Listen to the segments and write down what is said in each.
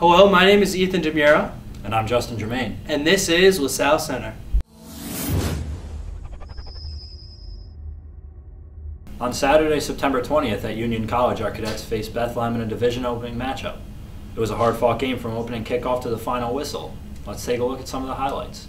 Hello, my name is Ethan Demura. And I'm Justin Germain. And this is LaSalle Center. On Saturday, September 20th at Union College, our cadets faced Bethlehem in a division opening matchup. It was a hard-fought game from opening kickoff to the final whistle. Let's take a look at some of the highlights.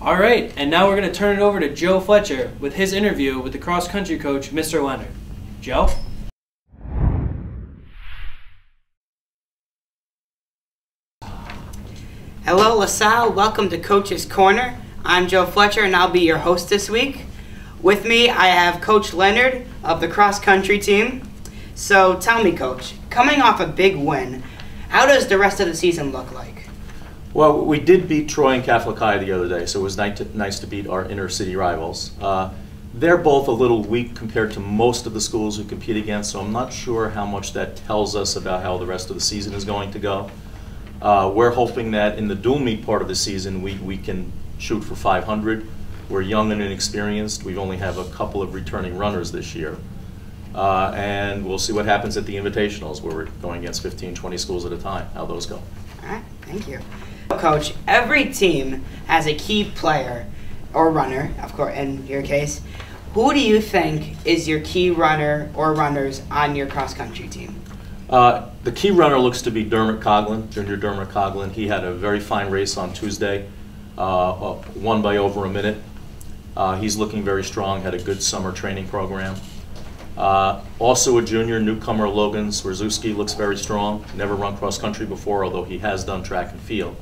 All right, and now we're going to turn it over to Joe Fletcher with his interview with the cross-country coach, Mr. Leonard. Joe? Hello, LaSalle. Welcome to Coach's Corner. I'm Joe Fletcher, and I'll be your host this week. With me, I have Coach Leonard of the cross-country team. So tell me, Coach, coming off a big win, how does the rest of the season look like? Well, we did beat Troy and Catholic High the other day, so it was nice to beat our inner-city rivals. They're both a little weak compared to most of the schools we compete against, so I'm not sure how much that tells us about how the rest of the season is going to go. We're hoping that in the dual meet part of the season, we can shoot for 500. We're young and inexperienced. We only have a couple of returning runners this year. And we'll see what happens at the invitationals, where we're going against 15, 20 schools at a time, how those go. All right, thank you. Coach, every team has a key player or runner, of course, in your case. Who do you think is your key runner or runners on your cross-country team? The key runner looks to be Dermot Coughlin, Junior Dermot Coughlin. He had a very fine race on Tuesday, won by over a minute. He's looking very strong, had a good summer training program. Also a junior, newcomer Logan Swarzewski looks very strong. Never run cross-country before, although he has done track and field.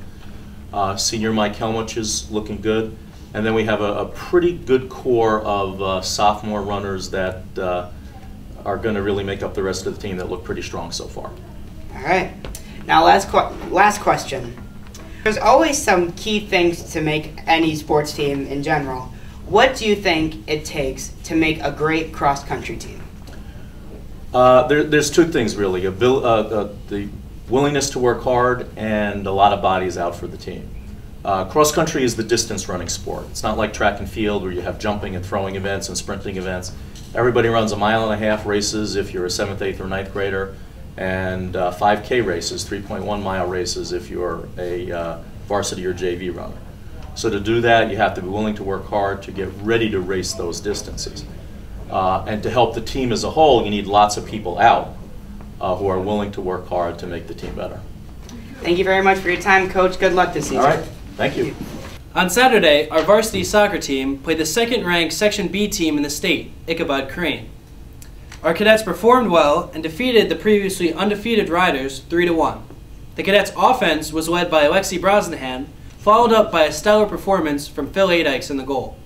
Senior Mike Helmich is looking good. And then we have a pretty good core of sophomore runners that are going to really make up the rest of the team that look pretty strong so far. All right. Now, last question. There's always some key things to make any sports team in general. What do you think it takes to make a great cross-country team? There's two things, really. The willingness to work hard and a lot of bodies out for the team. Cross-country is the distance running sport. It's not like track and field where you have jumping and throwing events and sprinting events. Everybody runs 1.5 mile races if you're a 7th, 8th, or 9th grader, and 5K races, 3.1 mile races if you're a varsity or JV runner. So to do that, you have to be willing to work hard to get ready to race those distances. And to help the team as a whole, you need lots of people out who are willing to work hard to make the team better. Thank you very much for your time, Coach. Good luck this season. All right. Thank you. On Saturday, our varsity soccer team played the second-ranked Section B team in the state, Ichabod Crane. Our cadets performed well and defeated the previously undefeated Riders 3-1. The cadets' offense was led by Alexi Brosnahan, followed up by a stellar performance from Phil Adikes in the goal.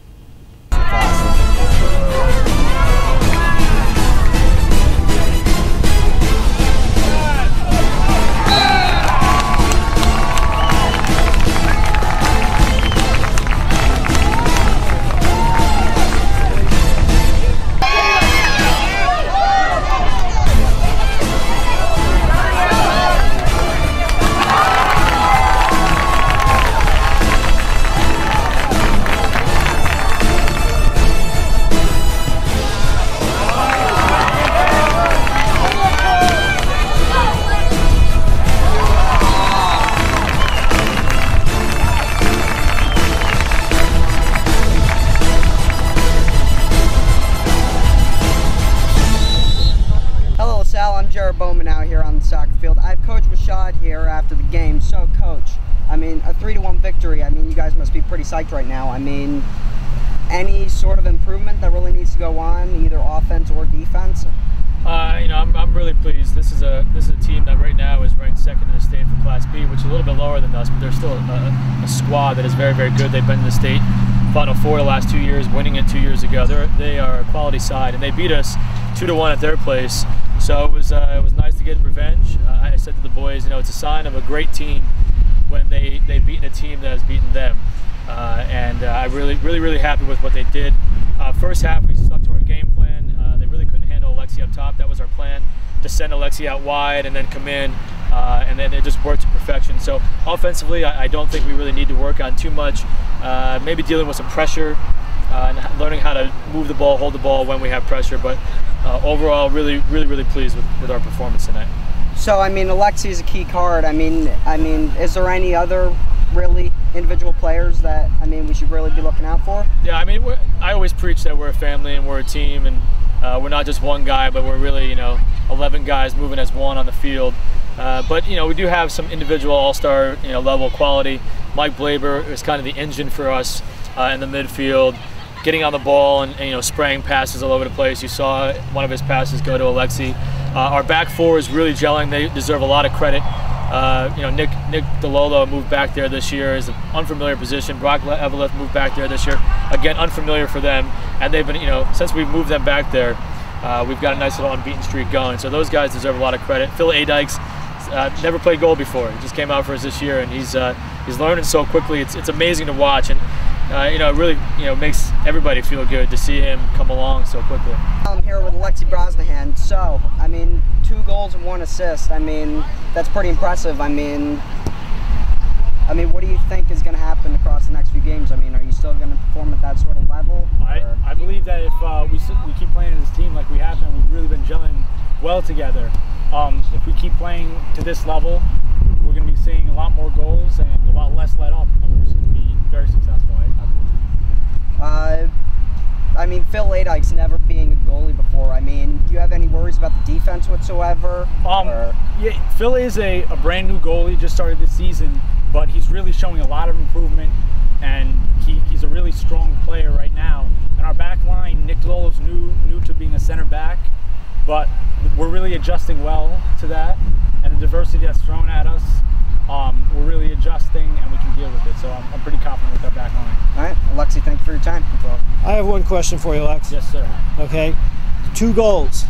Coach, I mean, a 3-1 victory, I mean, you guys must be pretty psyched right now. I mean, any sort of improvement that really needs to go on, either offense or defense? I'm really pleased. This is a team that right now is ranked second in the state for Class B, which is a little bit lower than us, but they're still a squad that is very, very good. They've been in the state Final Four the last 2 years, winning it 2 years ago. They are a quality side, and they beat us 2-1 at their place. So it was nice to get revenge. I said to the boys, it's a sign of a great team when they've beaten a team that has beaten them. I'm really happy with what they did. First half, we stuck to our game plan. They really couldn't handle Alexi up top. That was our plan, to send Alexi out wide and then come in, and then it just worked to perfection. So offensively, I don't think we really need to work on too much. Maybe dealing with some pressure and learning how to move the ball, hold the ball when we have pressure. But overall, really pleased with our performance tonight. So, I mean, Alexi is a key card. I mean, is there any other really individual players that, we should really be looking out for? Yeah, I always preach that we're a family and we're a team, and we're not just one guy, but we're really, 11 guys moving as one on the field. But we do have some individual all-star, level quality. Mike Blaber is kind of the engine for us in the midfield, getting on the ball and spraying passes all over the place. You saw one of his passes go to Alexi. Our back four is really gelling. They deserve a lot of credit. Nick DeLolo moved back there this year. Is an unfamiliar position. Brock Eveleth moved back there this year. Again, unfamiliar for them. And they've been, since we've moved them back there, we've got a nice little unbeaten streak going. So those guys deserve a lot of credit. Phil Adykes never played goal before. He just came out for us this year, and he's learning so quickly. It's amazing to watch, and it really makes everybody feel good to see him come along so quickly. I'm here with Alexi Brosnahan. So, 2 goals and 1 assist. That's pretty impressive. What do you think is going to happen across the next few games? Are you still going to perform at that sort of level? I believe that if we keep playing as a team like we have been, we've really been gelling well together. If we keep playing to this level, we're going to be seeing a lot more goals and a lot less let up, and we're just going to be very successful. Phil Adykes never being a goalie before. Do you have any worries about the defense whatsoever? Yeah, Phil is a brand new goalie, just started this season, but he's really showing a lot of improvement, and he's a really strong player right now. And our back line, Nick DeLolo's new to being a center back, but we're really adjusting well to that, and the diversity that's thrown at us, we're really adjusting and we can deal with it. So I'm pretty confident with our back line. All right, Alexi, thank you for your time. I have one question for you, Alex. Yes, sir. Okay, 2 goals.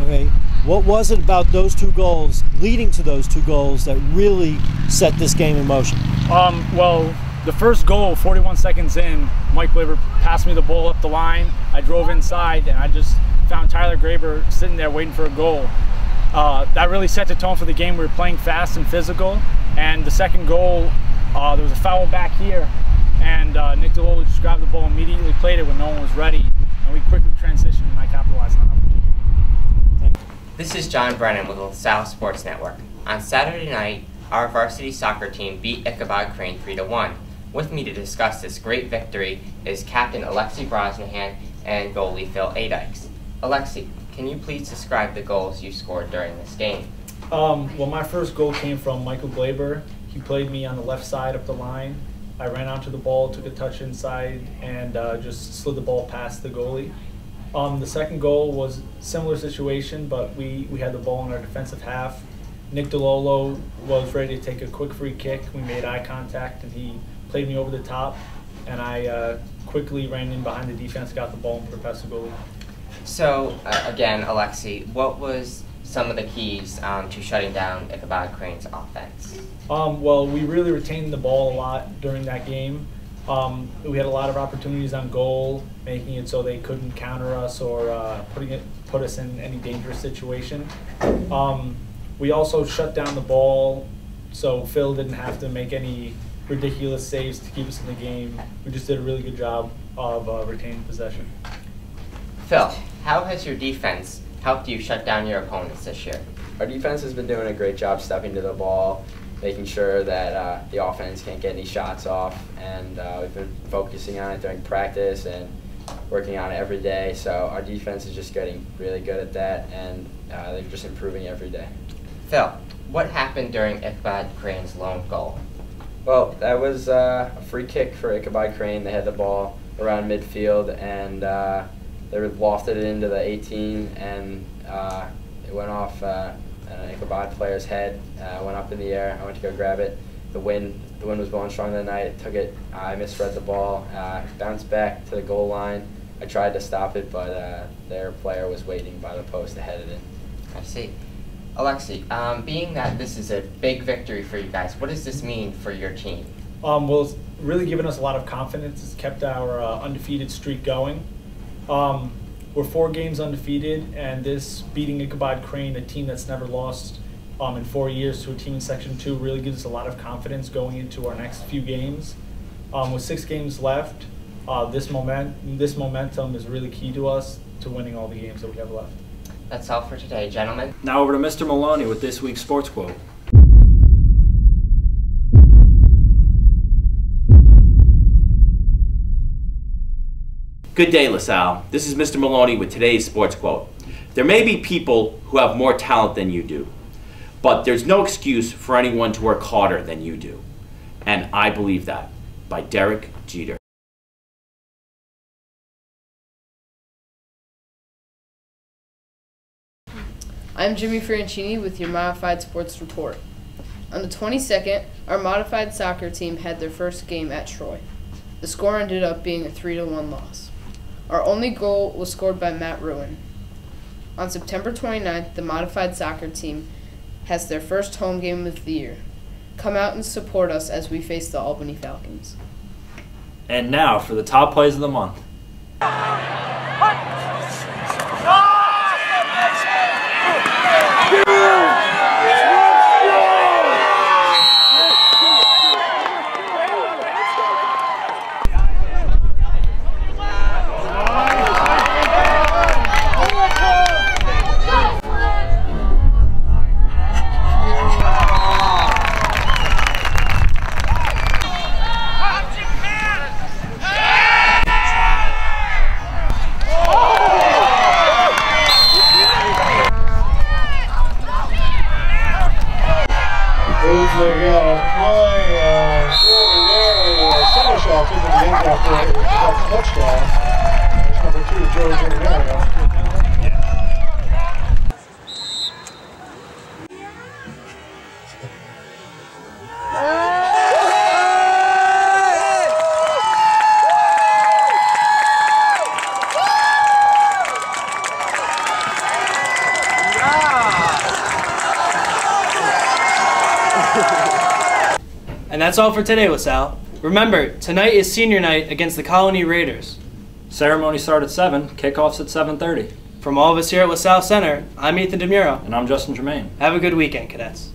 Okay, what was it about those 2 goals, leading to those 2 goals, that really set this game in motion? Well, the first goal, 41 seconds in, Mike Blaber passed me the ball up the line. I drove inside and I just found Tyler Graber sitting there waiting for a goal. That really set the tone for the game. We were playing fast and physical. And the second goal, there was a foul back here, and Nick DeLolo just grabbed the ball, immediately played it when no one was ready, and we quickly transitioned, and I capitalized on that opportunity. This is John Brennan with LaSalle Sports Network. On Saturday night, our varsity soccer team beat Ichabod Crane 3-1. With me to discuss this great victory is Captain Alexi Brosnahan and goalie Phil Adykes. Alexi, can you please describe the goals you scored during this game? Well, my first goal came from Michael Glaber. He played me on the left side up the line. I ran onto the ball, took a touch inside, and just slid the ball past the goalie. The second goal was a similar situation, but we had the ball in our defensive half. Nick DeLolo was ready to take a quick free kick. We made eye contact, and he played me over the top, and I quickly ran in behind the defense, got the ball, and put it past the goalie. So, again, Alexi, what was some of the keys to shutting down Ichabod Crane's offense? Well, we really retained the ball a lot during that game. We had a lot of opportunities on goal, making it so they couldn't counter us or put us in any dangerous situation. We also shut down the ball, so Phil didn't have to make any ridiculous saves to keep us in the game. We just did a really good job of retaining possession. Phil, how has your defense helped you shut down your opponents this year? Our defense has been doing a great job stepping to the ball, making sure that the offense can't get any shots off, and we've been focusing on it during practice and working on it every day. So our defense is just getting really good at that, and they're just improving every day. Phil, what happened during Ichabod Crane's lone goal? Well, that was a free kick for Ichabod Crane. They had the ball around midfield, and they lofted it into the 18, and it went off an Ichabod player's head, went up in the air. I went to go grab it. The wind was blowing strong that night. It took it. I misread the ball. Bounced back to the goal line. I tried to stop it, but their player was waiting by the post to head it in. I see. Alexi, being that this is a big victory for you guys, what does this mean for your team? Well, it's really given us a lot of confidence. It's kept our undefeated streak going. We're 4 games undefeated, and this beating Ichabod Crane, a team that's never lost in 4 years, to a team in Section 2 really gives us a lot of confidence going into our next few games. With 6 games left, this momentum is really key to us to winning all the games that we have left. That's all for today, gentlemen. Now over to Mr. Maloney with this week's sports quote. Good day, LaSalle. This is Mr. Maloney with today's sports quote. There may be people who have more talent than you do, but there's no excuse for anyone to work harder than you do. And I believe that. By Derek Jeter. I'm Jimmy Francini with your Modified Sports Report. On the 22nd, our modified soccer team had their first game at Troy. The score ended up being a 3-1 loss. Our only goal was scored by Matt Ruin. On September 29th, the modified soccer team has their first home game of the year. Come out and support us as we face the Albany Falcons. And now for the top plays of the month. And that's all for today, LaSalle. Remember, tonight is senior night against the Colony Raiders. Ceremony starts at 7, kickoff's at 7:30. From all of us here at LaSalle Center, I'm Ethan DeMuro. And I'm Justin Germain. Have a good weekend, cadets.